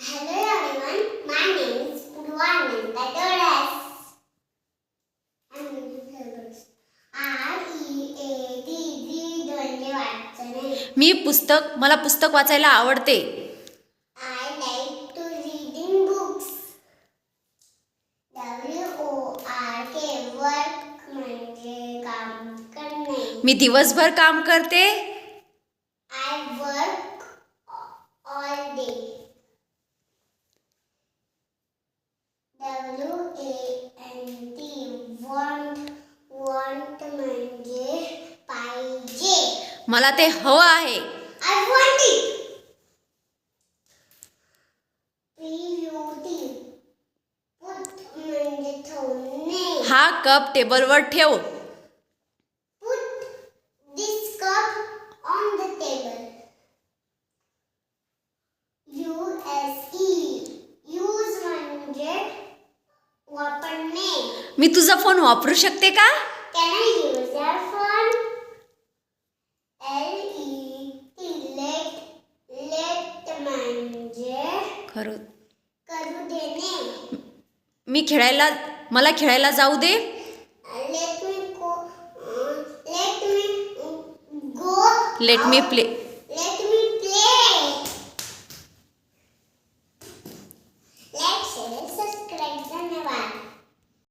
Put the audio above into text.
Hello everyone, my name is Purvanand Tadoras. I'm going to celebrate. READ म्हणजे वाचन आहे. मला पुस्तक वाचायला आवडते. I like to reading books. WORK work म्हणजे काम करणे. मी दिवसभर काम करते. I work all day. want म्हणजे पाहिजे. मला ते हवं आहे. I want it. put म्हणजे ठेवणे. हा कप टेबलवर ठेव. Put this cup on the table. use म्हणजे वापरणे. मी तुझा फोन वापरू शकते का? Can I use your phone? let म्हणजे करू देणे. मला खेळायला जाऊ दे. let me go let me play